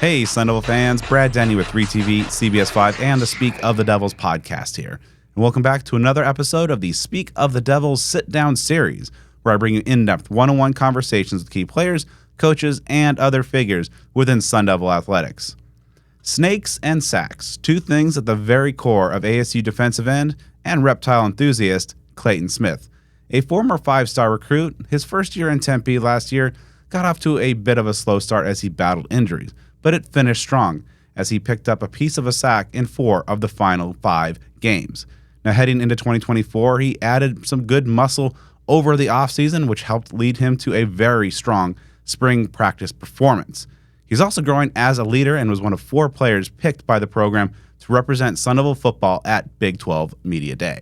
Hey, Sun Devil fans, Brad Denny with 3TV, CBS 5, and the Speak of the Devils podcast here. And welcome back to another episode of the Speak of the Devils Sitdown series, where I bring you in-depth one-on-one conversations with key players, coaches, and other figures within Sun Devil athletics. Snakes and sacks, two things at the very core of ASU defensive end and reptile enthusiast Clayton Smith. A former five-star recruit, his first year in Tempe last year got off to a bit of a slow start as he battled injuries, but it finished strong as he picked up a piece of a sack in 4 of the final 5 games. Now, heading into 2024, he added some good muscle over the offseason, which helped lead him to a very strong spring practice performance. He's also growing as a leader and was one of 4 players picked by the program to represent Sun Devil football at Big 12 Media Day.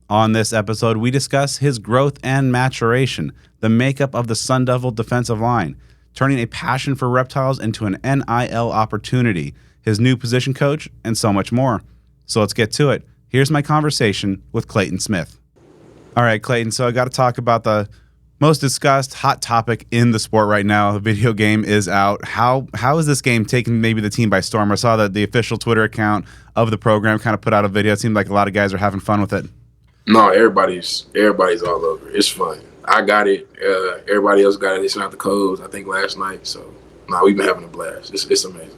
On this episode, we discuss his growth and maturation, the makeup of the Sun Devil defensive line, turning a passion for reptiles into an NIL opportunity, his new position coach, and so much more. So let's get to it. Here's my conversation with Clayton Smith. All right, Clayton, so I got to talk about the most discussed hot topic in the sport right now. The video game is out. How is this game taking maybe the team by storm? I saw that the official Twitter account of the program kind of put out a video. It seemed like a lot of guys are having fun with it. No, everybody's all over. It's fun. I got it. Everybody else got it. They sent out the codes, I think, last night. So, we've been having a blast. It's amazing.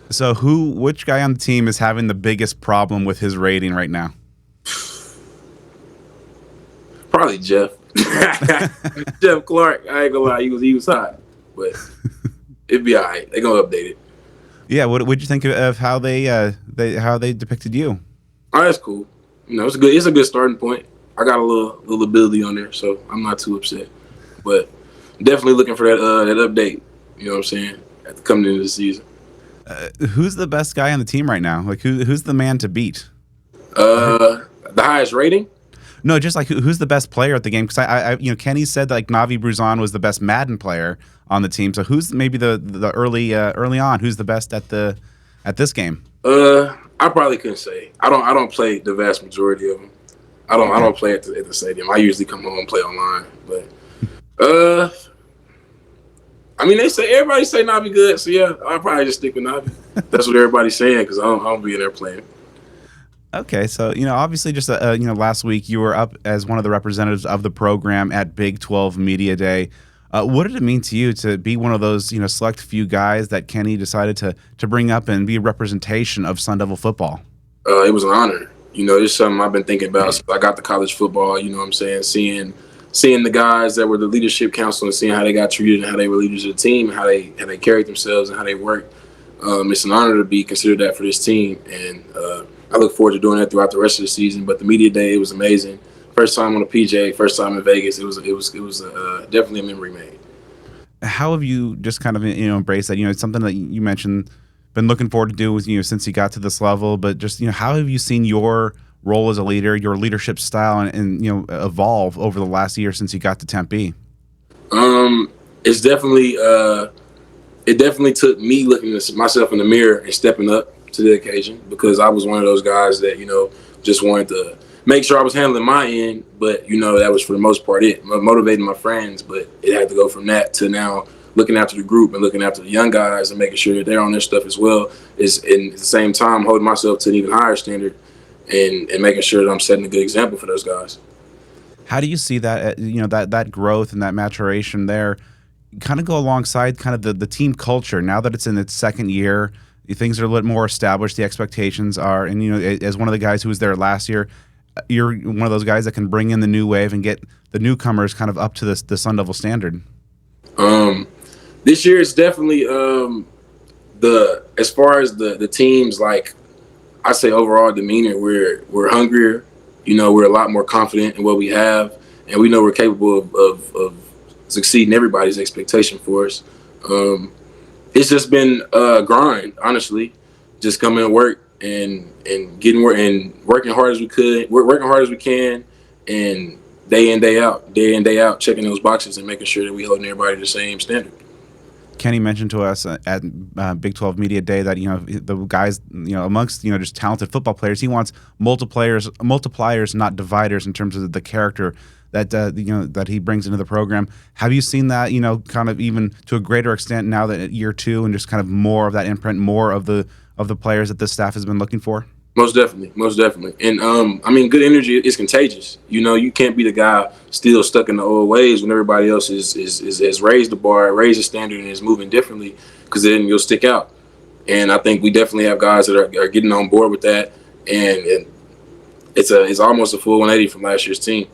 So which guy on the team is having the biggest problem with his rating right now? Probably Jeff. Jeff Clark. I ain't gonna lie, he was hot. But it'd be all right. They're going to update it. Yeah, what would you think of how they depicted you? Oh, that's cool. It's a good starting point. I got a little ability on there, so I'm not too upset. But definitely looking for that update. You know what I'm saying? At the coming into the season. Who's the best guy on the team right now? Like who's the man to beat? The highest rating? No, just like who's the best player at the game? Because I Kenny said that, like, Navi Bruzon was the best Madden player on the team. So who's maybe the early on? Who's the best at this game? I probably couldn't say. I don't play the vast majority of them. I don't play at the stadium. I usually come home and play online. But everybody say Navi good. So yeah, I'll probably just stick with Navi. That's what everybody's saying because I don't be in there playing. Okay, so obviously, just last week you were up as one of the representatives of the program at Big 12 Media Day. What did it mean to you to be one of those select few guys that Kenny decided to bring up and be a representation of Sun Devil football? It was an honor. It's something I've been thinking about since I got to college football. You know what I'm saying? Seeing the guys that were the leadership council and seeing how they got treated and how they were leaders of the team, how they carried themselves and how they worked. It's an honor to be considered that for this team, and I look forward to doing that throughout the rest of the season. But the media day, it was amazing. First time on a PJ, first time in Vegas. It was definitely a memory made. How have you just kind of embraced that? It's something that you mentioned, been looking forward to do with since you got to this level. But just how have you seen your role as a leader, your leadership style, and evolve over the last year since you got to Tempe? It's definitely it definitely took me looking at myself in the mirror and stepping up to the occasion, because I was one of those guys that just wanted to make sure I was handling my end, but that was for the most part it, motivating my friends. But it had to go from that to now looking after the group and looking after the young guys and making sure that they're on their stuff as well. Is in at the same time holding myself to an even higher standard and making sure that I'm setting a good example for those guys. How do you see that that growth and that maturation there kind of go alongside kind of the team culture now that it's in its second year? Things are a little more established. The expectations are, and as one of the guys who was there last year, you're one of those guys that can bring in the new wave and get the newcomers kind of up to the Sun Devil standard. This year is definitely as far as the teams, like I say overall demeanor, we're hungrier. We're a lot more confident in what we have, and we know we're capable of succeeding everybody's expectation for us. It's just been a grind, honestly. Just coming to work and getting work and working hard as we could. We're working hard as we can, and day in, day out, checking those boxes and making sure that we holding everybody to the same standard. Kenny mentioned to us at Big 12 Media Day that the guys amongst just talented football players, he wants multipliers, not dividers, in terms of the character that that he brings into the program. Have you seen that kind of even to a greater extent now that at year 2, and just kind of more of that imprint, more of the players that this staff has been looking for? Most definitely, most definitely. And I mean, good energy is contagious. You can't be the guy still stuck in the old ways when everybody else has raised the bar, raised the standard, and is moving differently, because then you'll stick out. And I think we definitely have guys that are getting on board with that, and it's almost a full 180 from last year's team.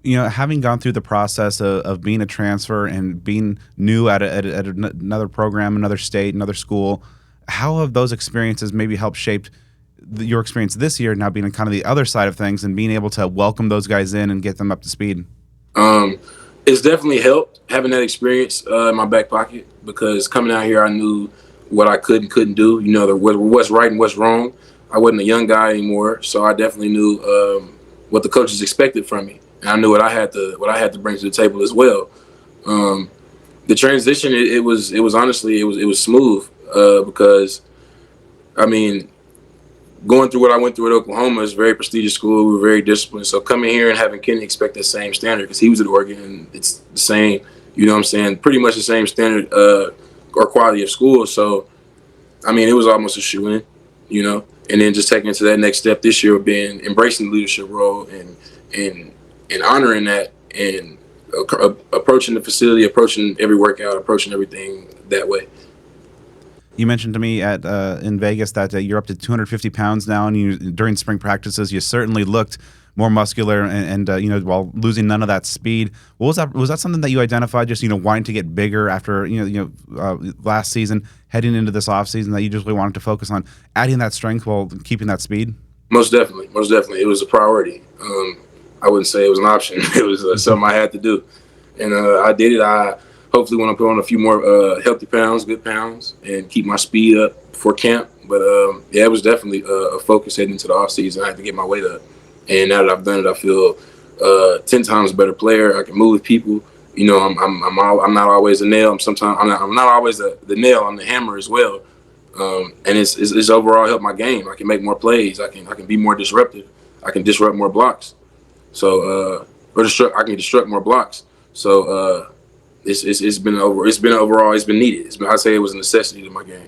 Having gone through the process of being a transfer and being new at another program, another state, another school, how have those experiences maybe helped shape your experience this year, now being on kind of the other side of things and being able to welcome those guys in and get them up to speed? It's definitely helped having that experience in my back pocket, because coming out here, I knew what I could and couldn't do. What's right and what's wrong. I wasn't a young guy anymore, so I definitely knew what the coaches expected from me, and I knew what I had to bring to the table as well. The transition, it was honestly smooth, because I mean, going through what I went through at Oklahoma, is a very prestigious school. We were very disciplined. So coming here and having Kenny expect that same standard, because he was at Oregon, and it's the same, pretty much the same standard or quality of school. So, I mean, it was almost a shoe-in, and then just taking it to that next step this year, being embracing the leadership role and honoring that, and approaching the facility, approaching every workout, approaching everything that way. You mentioned to me in Vegas that you're up to 250 pounds now, and during spring practices, you certainly looked more muscular, and while losing none of that speed. What was that? Was that something that you identified, just wanting to get bigger after last season, heading into this offseason, that you just really wanted to focus on adding that strength while keeping that speed? Most definitely, it was a priority. I wouldn't say it was an option. It was something I had to do, and I did it. I hopefully want to put on a few more healthy pounds, good pounds, and keep my speed up for camp. But it was definitely a focus heading into the offseason. I had to get my weight up, and now that I've done it, I feel 10 times better player. I can move with people. I'm not always a nail. I'm not always the nail. I'm the hammer as well. And it's overall helped my game. I can make more plays. I can be more disruptive. I can disrupt more blocks. So I can disrupt more blocks. So it's been needed. I say it was a necessity to my game.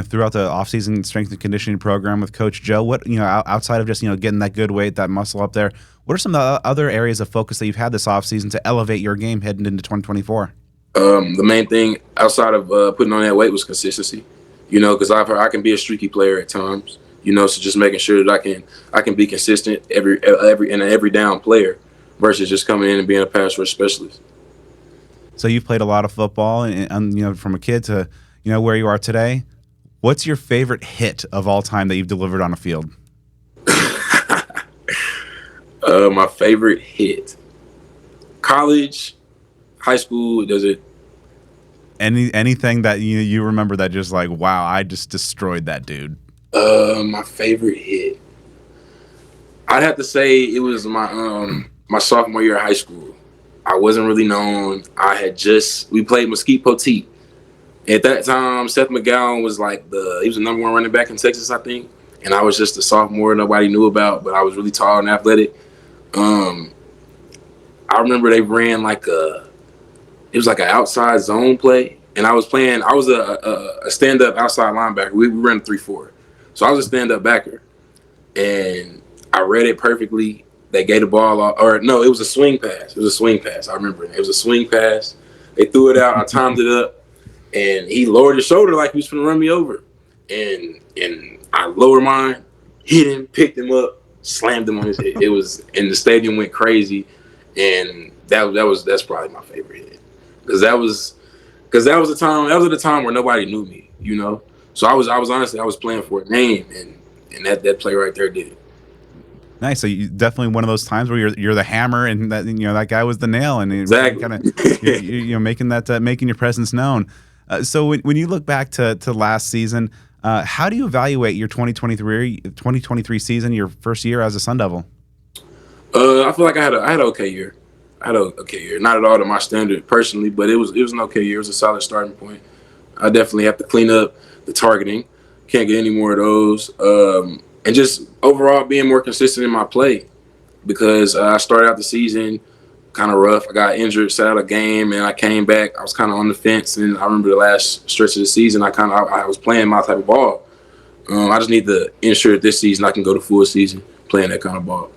Throughout the offseason strength and conditioning program with Coach Joe, what outside of just getting that good weight, that muscle up there, what are some of the other areas of focus that you've had this offseason to elevate your game heading into 2024? The main thing outside of putting on that weight was consistency. Because I've heard I can be a streaky player at times. So just making sure that I can be consistent every down player, versus just coming in and being a pass rush specialist. So you've played a lot of football, and from a kid to where you are today. What's your favorite hit of all time that you've delivered on a field? My favorite hit, college, high school. Does it? Anything that you remember that just like, wow, I just destroyed that dude? My favorite hit, I'd have to say it was my sophomore year of high school. I wasn't really known. We played Mesquite Poteet. At that time, Seth McGowan was he was the number 1 running back in Texas, I think. And I was just a sophomore nobody knew about, but I was really tall and athletic. I remember they ran it was like an outside zone play. And I was a stand-up outside linebacker. We ran a 3-4. So I was a stand-up backer. And I read it perfectly. They gave the ball off, or no, it was a swing pass. I remember it. It was a swing pass. They threw it out. I timed it up. And he lowered his shoulder like he was going to run me over. And I lowered mine, hit him, picked him up, slammed him on his head. And the stadium went crazy. And that's probably my favorite hit. Because that was the time where nobody knew me, So I was honestly playing for a name, and that play right there did it. Nice. So you definitely one of those times where you're the hammer, and that that guy was the nail, and exactly. Kind of making your presence known. So when you look back to last season, how do you evaluate your 2023 season, your first year as a Sun Devil? I feel like I had an okay year. had a okay year. Not at all to my standard personally, but it was an okay year. It was a solid starting point. I definitely have to clean up the targeting. Can't get any more of those. And just overall being more consistent in my play because I started out the season kind of rough. I got injured, sat out a game, and I came back. I was kind of on the fence, and I remember the last stretch of the season, I was playing my type of ball. I just need to ensure that this season I can go to full season playing that kind of ball.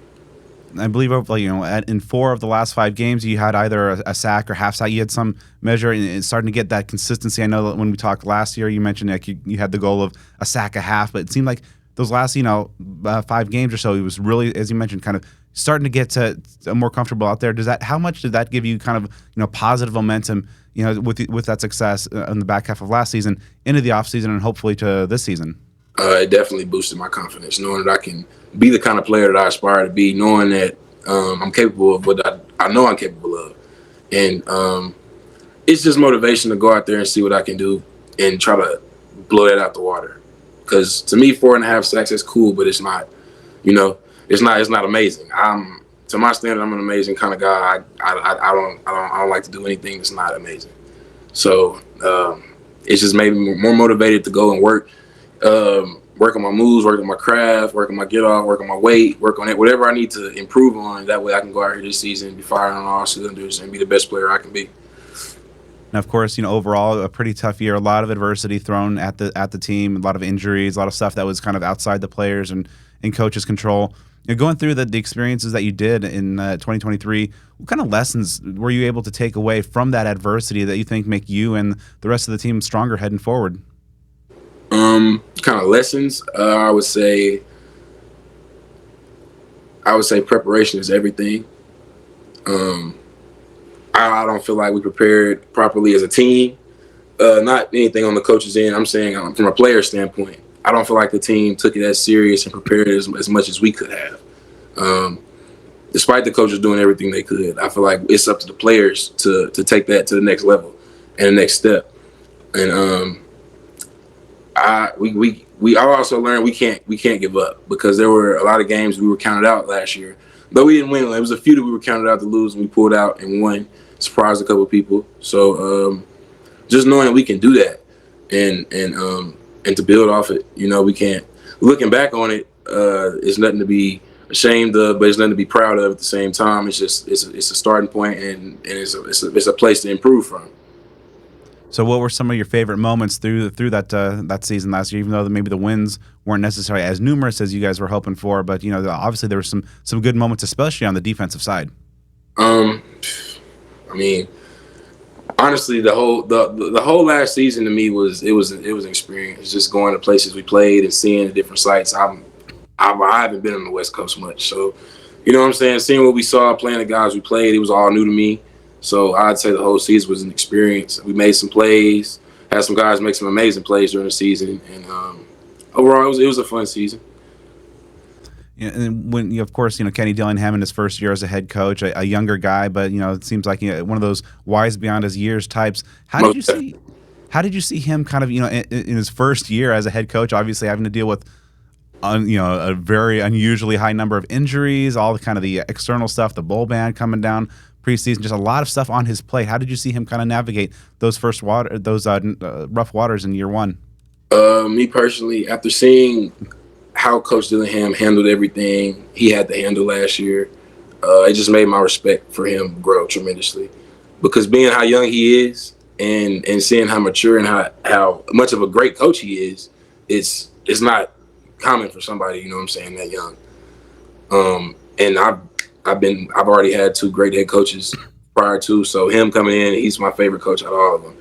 I believe, in 4 of the last 5 games, you had either a sack or half sack. You had some measure, and it's starting to get that consistency. I know that when we talked last year, you mentioned like you had the goal of a sack a half, but it seemed like those last 5 games or so, it was really, as you mentioned, kind of starting to get to more comfortable out there. How much did that give you kind of positive momentum, with that success in the back half of last season into the offseason and hopefully to this season? It definitely boosted my confidence, knowing that I can be the kind of player that I aspire to be, knowing that I'm capable of what I know I'm capable of. And it's just motivation to go out there and see what I can do and try to blow that out the water. Because to me, 4.5 sacks is cool, but it's not, it's not amazing. To my standard, I'm an amazing kind of guy. I don't like to do anything that's not amazing. So it's just made me more motivated to go and work on my moves, work on my craft, work on my get off, work on my weight, work on it, whatever I need to improve on. That way I can go out here this season, be firing on all cylinders, and be the best player I can be. And of course, overall a pretty tough year. A lot of adversity thrown at the team, a lot of injuries, a lot of stuff that was kind of outside the players and in coaches' control. Going through the experiences that you did in 2023, what kind of lessons were you able to take away from that adversity that you think make you and the rest of the team stronger heading forward? Kind of lessons. I would say preparation is everything. I don't feel like we prepared properly as a team. Not anything on the coach's end. I'm saying from a player standpoint, I don't feel like the team took it as serious and prepared as much as we could have. Despite the coaches doing everything they could, I feel like it's up to the players to take that to the next level and the next step. And I also learned we can't give up because there were a lot of games we were counted out last year. Though we didn't win, there was a few that we were counted out to lose, and we pulled out and won, surprised a couple of people. So just knowing that we can do that and to build off it, we can't. Looking back on it, it's nothing to be ashamed of, but it's nothing to be proud of at the same time. It's just it's a starting point and it's a place to improve from. So what were some of your favorite moments through that season last year, even though maybe the wins weren't necessarily as numerous as you guys were hoping for, but obviously there were some good moments, especially on the defensive side. I mean, honestly, the whole last season to me was an experience. Just going to places we played and seeing the different sites. I haven't been on the West Coast much, so you know what I'm saying. Seeing what we saw, playing the guys we played, it was all new to me. So I'd say the whole season was an experience. We made some plays, had some guys make some amazing plays during the season, and overall it was a fun season. Yeah, and when of course Kenny Dillingham in his first year as a head coach, a younger guy, but it seems like one of those wise beyond his years types. How did you see him kind of in his first year as a head coach, obviously having to deal with a very unusually high number of injuries, all the kind of the external stuff, the bowl ban coming down preseason, just a lot of stuff on his plate. How did you see him kind of navigate those rough waters in year one? Me personally, after seeing how Coach Dillingham handled everything he had to handle last year, it just made my respect for him grow tremendously. Because being how young he is and seeing how mature and how much of a great coach he is, it's not common for somebody, that young. And I've already had 2 great head coaches prior to, so him coming in, he's my favorite coach out of all of them.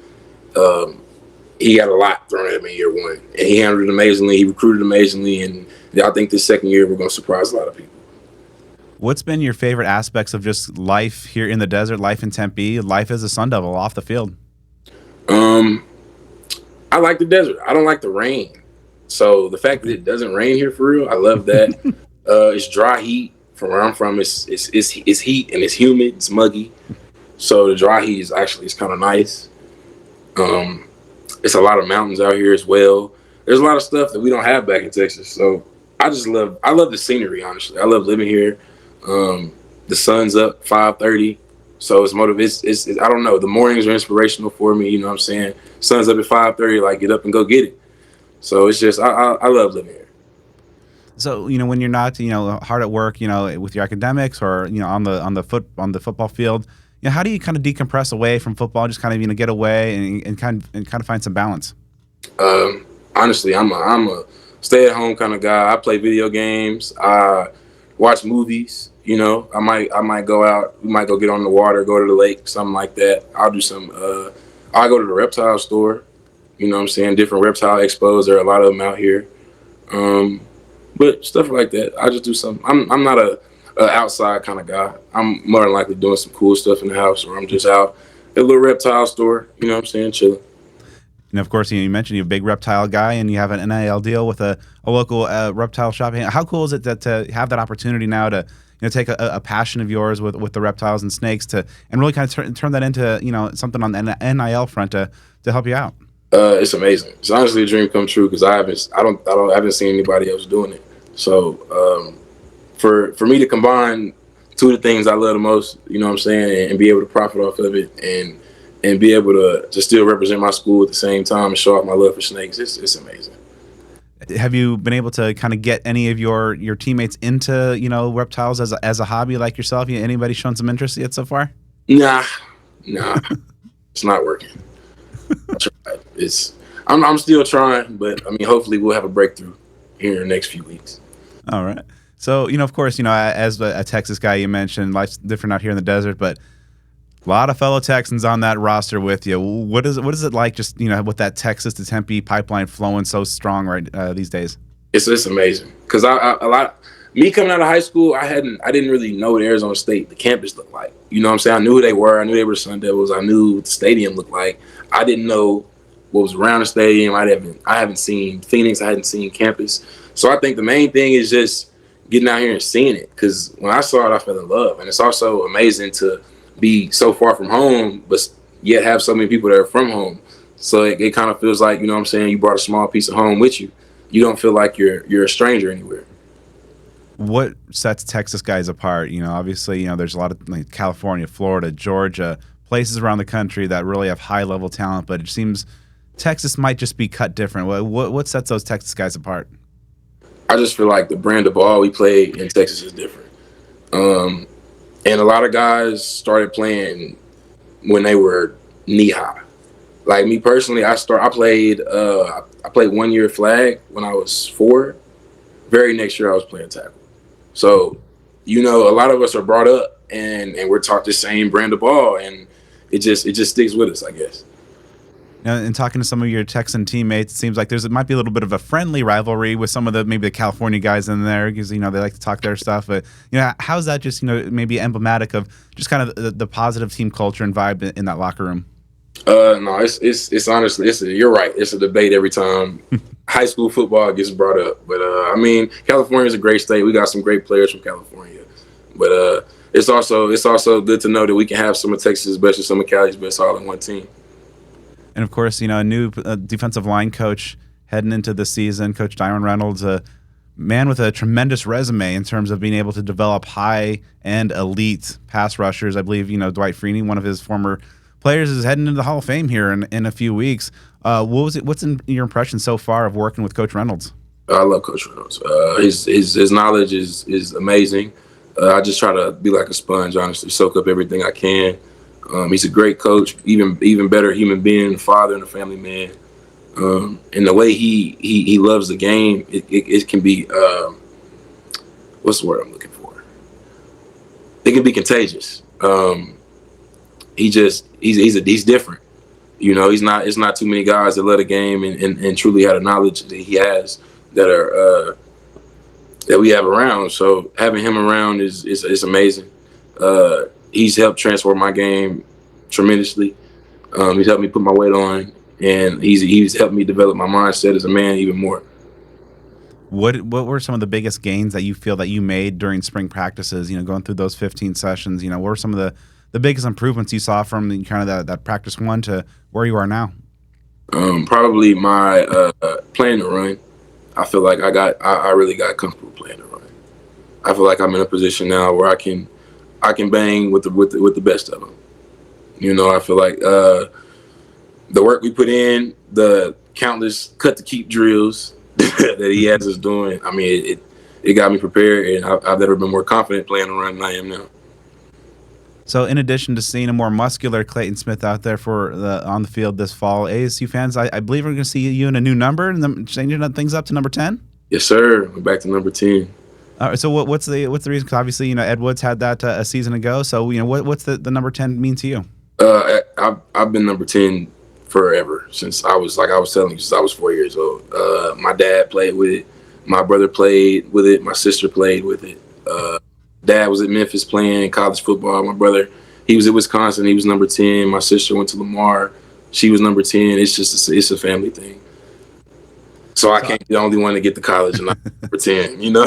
He got a lot thrown at him in year one, and he handled it amazingly. He recruited amazingly, and I think this second year we're going to surprise a lot of people. What's been your favorite aspects of just life here in the desert, life in Tempe, life as a Sun Devil off the field? I like the desert. I don't like the rain. So the fact that it doesn't rain here for real, I love that. It's dry heat. From where I'm from, it's heat and it's humid, it's muggy. So the dry heat is kind of nice. It's a lot of mountains out here as well. There's a lot of stuff that we don't have back in Texas. So I love the scenery, honestly. I love living here. The sun's up 5:30, So it's motive. It's I don't know. The mornings are inspirational for me. You know what I'm saying? Sun's up at 5:30. Like get up and go get it. So it's just I love living here. So, when you're not, hard at work, with your academics or, on the football field, how do you kind of decompress away from football, just kind of, get away and kind of find some balance? Honestly, I'm a stay at home kind of guy. I play video games. I watch movies. I might go out. We might go get on the water, go to the lake, something like that. I'll do some. I'll go to the reptile store. You know what I'm saying? Different reptile expos. There are a lot of them out here. But stuff like that. I just do something. I'm not a outside kind of guy. I'm more than likely doing some cool stuff in the house, or I'm just out at a little reptile store. You know what I'm saying? Chilling. And of course, you mentioned you're a big reptile guy, and you have an NIL deal with a local reptile shop. How cool is it to have that opportunity now to take a passion of yours with the reptiles and snakes and really kind of turn that into something on the NIL front to help you out? It's amazing. It's honestly a dream come true because I haven't seen anybody else doing it. So for me to combine two of the things I love the most, you know what I'm saying, and be able to profit off of it and be able to still represent my school at the same time and show off my love for snakes, it's amazing. Have you been able to kind of get any of your teammates into reptiles as a hobby like yourself? Anybody shown some interest yet so far? Nah, it's not working. I tried. I'm still trying, but I mean, hopefully we'll have a breakthrough here in the next few weeks. All right. So, of course, as a Texas guy, you mentioned life's different out here in the desert, but a lot of fellow Texans on that roster with you. What is it like just, with that Texas to Tempe pipeline flowing so strong these days? It's just amazing. Because me coming out of high school, I didn't really know what Arizona State, the campus looked like. You know what I'm saying? I knew who they were. I knew they were the Sun Devils. I knew what the stadium looked like. I didn't know what was around the stadium. I haven't seen Phoenix. I hadn't seen campus. So I think the main thing is just getting out here and seeing it. Because when I saw it, I fell in love. And it's also amazing to be so far from home, but yet have so many people that are from home. So it kind of feels like, you know what I'm saying, you brought a small piece of home with you. You don't feel like you're a stranger anywhere. What sets Texas guys apart? Obviously, there's a lot of like California, Florida, Georgia, places around the country that really have high level talent, but it seems Texas might just be cut different. What sets those Texas guys apart? I just feel like the brand of ball we play in Texas is different. And a lot of guys started playing when they were knee high. Like me personally, I played 1 year flag when I was 4. Very next year I was playing tackle. So, a lot of us are brought up and we're taught the same brand of ball, and it just sticks with us, I guess. And talking to some of your Texan teammates, it seems like it might be a little bit of a friendly rivalry with some of maybe the California guys in there because, they like to talk their stuff. But, how's that just, maybe emblematic of just kind of the positive team culture and vibe in that locker room? No, it's honestly, you're right. It's a debate every time high school football gets brought up. But, I mean, California is a great state. We got some great players from California. But it's also good to know that we can have some of Texas' best and some of Cali's best all in one team. And, of course, a new defensive line coach heading into the season, Coach Dyron Reynolds, a man with a tremendous resume in terms of being able to develop high-end elite pass rushers. I believe, Dwight Freeney, one of his former players, is heading into the Hall of Fame here in a few weeks. What's in your impression so far of working with Coach Reynolds? I love Coach Reynolds. His knowledge is amazing. I just try to be like a sponge, honestly, soak up everything I can. He's a great coach, even better human being, father, and a family man. And the way he loves the game, it can be what's the word I'm looking for? It can be contagious. He's different. It's not too many guys that love the game and truly have the knowledge that he has that we have around. So having him around is amazing. He's helped transform my game tremendously. He's helped me put my weight on, and he's helped me develop my mindset as a man even more. What were some of the biggest gains that you feel that you made during spring practices, going through those 15 sessions? What were some of the biggest improvements you saw from kind of that practice one to where you are now? Probably my playing the run. I feel like I really got comfortable playing the run. I feel like I'm in a position now where I can I can bang with the best of them. You know, I feel like the work we put in, the countless cut to keep drills that he has us doing. I mean, it got me prepared, and I've never been more confident playing the run than I am now. So, in addition to seeing a more muscular Clayton Smith out there on the field this fall, ASU fans, I believe we're going to see you in a new number and then changing things up to number 10. Yes, sir. We're back to number 10. All right. So, what's the reason? Because obviously, you know, Ed Woods had that a season ago. So, you know, what's the number 10 mean to you? I've been number 10 forever since I was telling you, since I was 4 years old. My dad played with it. My brother played with it. My sister played with it. Dad was at Memphis playing college football. My brother, he was at Wisconsin. He was number 10. My sister went to Lamar. She was number 10. It's a family thing. So I can't be the only one to get to college and not number 10, you know?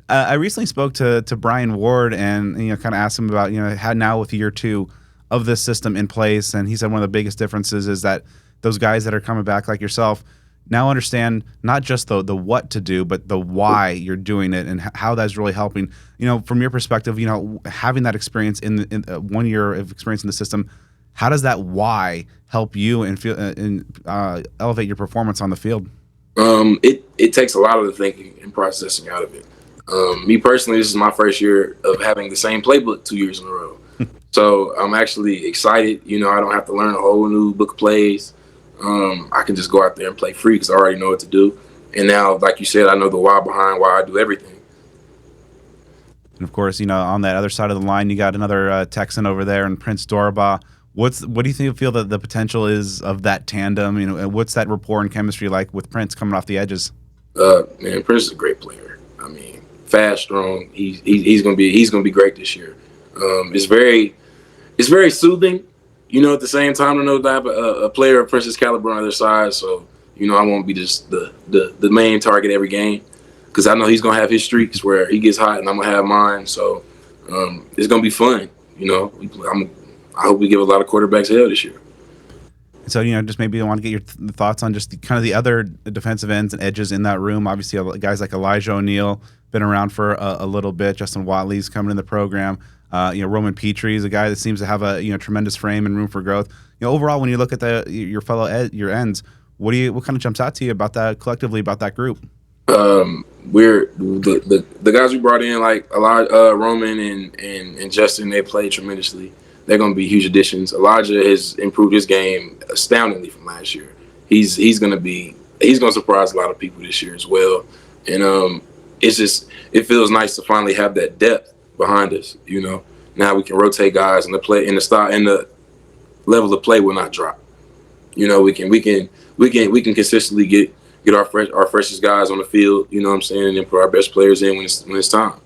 I recently spoke to Brian Ward and, you know, kind of asked him about, you know, how now with year 2 of this system in place. And he said one of the biggest differences is that those guys that are coming back like yourself now understand not just the what to do, but the why you're doing it and how that's really helping. You know, from your perspective, you know, having that experience in 1 year of experience in the system, how does that why help you and feel elevate your performance on the field? It takes a lot of the thinking and processing out of it. Me personally, this is my first year of having the same playbook 2 years in a row. So I'm actually excited. You know, I don't have to learn a whole new book of plays. I can just go out there and play free because I already know what to do. And now, like you said, I know the why behind why I do everything. And of course, you know, on that other side of the line, you got another Texan over there and Prince Dorba. What do you feel that the potential is of that tandem? You know, and what's that rapport and chemistry like with Prince coming off the edges? Man, Prince is a great player. I mean, fast, strong. He's gonna be great this year. It's very soothing. You know, at the same time, to know that I have a player of Prince's caliber on the other side. So, you know, I won't be just the main target every game because I know he's going to have his streaks where he gets hot and I'm going to have mine. So it's going to be fun. You know, I hope we give a lot of quarterbacks hell this year. So, you know, just maybe I want to get your thoughts on just kind of the other defensive ends and edges in that room. Obviously, guys like Elijah O'Neal, been around for a little bit. Justin Watley's coming in the program. You know, Roman Petrie is a guy that seems to have a tremendous frame and room for growth. You know, overall, when you look at your fellow your ends, what kind of jumps out to you about that collectively about that group? We're the guys we brought in like Roman and Justin. They played tremendously. They're going to be huge additions. Elijah has improved his game astoundingly from last year. He's going to surprise a lot of people this year as well. And it feels nice to finally have that depth behind us. You know, now we can rotate guys and the level of play will not drop. You know, we can consistently get our freshest guys on the field. You know what I'm saying, and then put our best players in when it's time.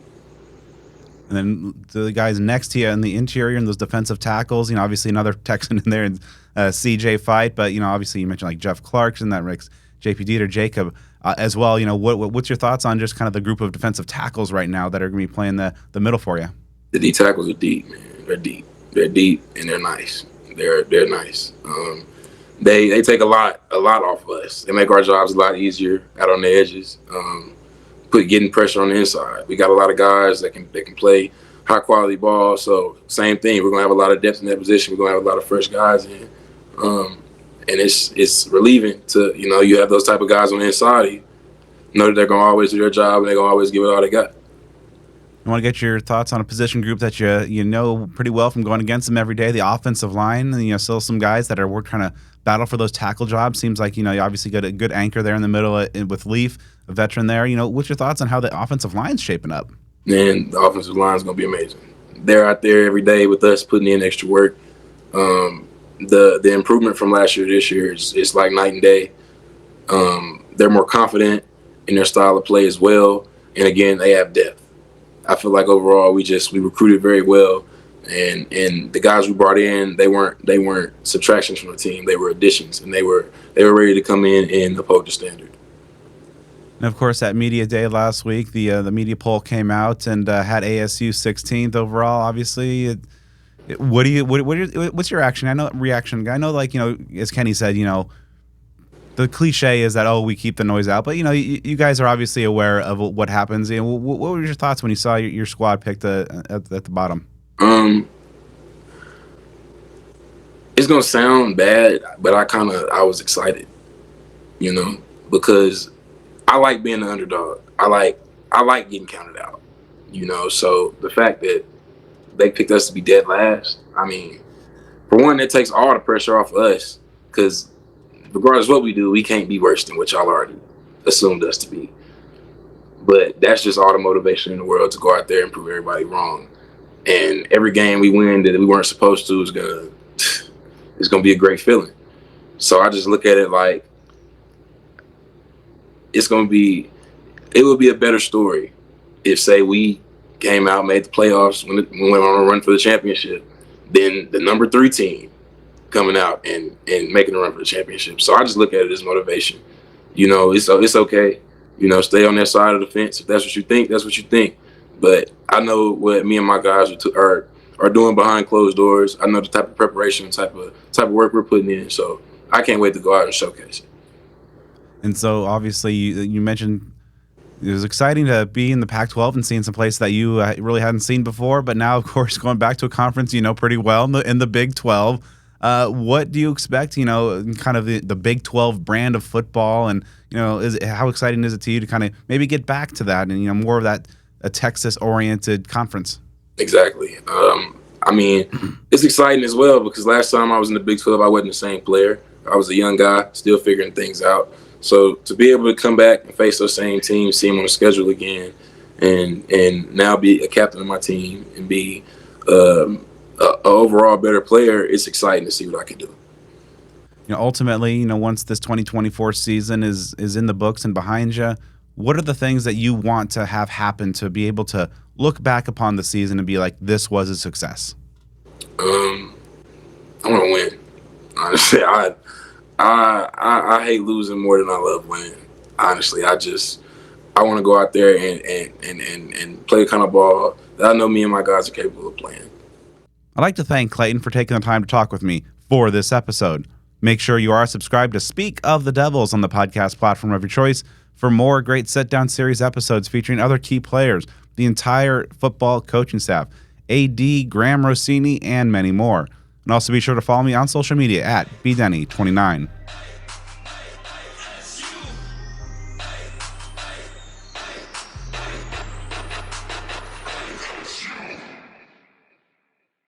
And then the guys next to you in the interior and those defensive tackles, you know, obviously another Texan in there, and CJ Fight, but you know, obviously you mentioned like Jeff Clarkson, that makes JP Dieter, Jacob as well. You know, what's your thoughts on just kind of the group of defensive tackles right now that are going to be playing the middle for you? The D tackles are deep, man. They're deep, and they're nice. They're nice. They take a lot off of us. They make our jobs a lot easier out on the edges. Getting pressure on the inside. We got a lot of guys that can play high quality ball. So same thing. We're gonna have a lot of depth in that position. We're gonna have a lot of fresh guys in, and it's relieving to you have those type of guys on the inside. You know that they're gonna always do their job and they're gonna always give it all they got. I want to get your thoughts on a position group that you know pretty well from going against them every day, the offensive line. And, still some guys that are trying to battle for those tackle jobs. Seems like, you obviously got a good anchor there in the middle with Leaf, a veteran there. What's your thoughts on how the offensive line's shaping up? Man, the offensive line's going to be amazing. They're out there every day with us putting in extra work. The improvement from last year to this year is like night and day. They're more confident in their style of play as well. And, again, they have depth. I feel like overall we recruited very well, and the guys we brought in, they weren't subtractions from the team. They were additions, and they were ready to come in and uphold the standard. And of course, at media day last week, the media poll came out and had ASU 16th overall. Obviously, what's your reaction? I know, like as Kenny said, the cliche is that, oh, we keep the noise out, but you guys are obviously aware of what happens. What were your thoughts when you saw your squad picked at the bottom? It's gonna sound bad, but I was excited, because I like being the underdog. I like getting counted out, So the fact that they picked us to be dead last, I mean, for one, it takes all the pressure off of us, because regardless of what we do, we can't be worse than what y'all already assumed us to be. But that's just all the motivation in the world to go out there and prove everybody wrong. And every game we win that we weren't supposed to is gonna be a great feeling. So I just look at it like it would be a better story if, say, we came out, made the playoffs, when we went on a run for the championship, than the number 3 team coming out and making a run for the championship. So I just look at it as motivation. It's okay. Stay on that side of the fence. If that's what you think, that's what you think. But I know what me and my guys are doing behind closed doors. I know the type of preparation, type of work we're putting in. So I can't wait to go out and showcase it. And so obviously you mentioned it was exciting to be in the Pac-12 and seeing some places that you really hadn't seen before. But now, of course, going back to a conference you know pretty well in the Big 12. What do you expect, kind of the Big 12 brand of football? And, how exciting is it to you to kind of maybe get back to that and, more of that a Texas-oriented conference? Exactly. I mean, it's exciting as well because last time I was in the Big 12, I wasn't the same player. I was a young guy, still figuring things out. So to be able to come back and face those same teams, see them on the schedule again, and now be a captain of my team and be an overall better player, it's exciting to see what I can do. Ultimately, once this 2024 season is in the books and behind you, what are the things that you want to have happen to be able to look back upon the season and be like, this was a success? I want to win. Honestly, I hate losing more than I love winning. Honestly, I want to go out there and play the kind of ball that I know me and my guys are capable of playing. I'd like to thank Clayton for taking the time to talk with me for this episode. Make sure you are subscribed to Speak of the Devils on the podcast platform of your choice for more great sit-down series episodes featuring other key players, the entire football coaching staff, AD, Graham Rossini, and many more. And also be sure to follow me on social media at bdenny29.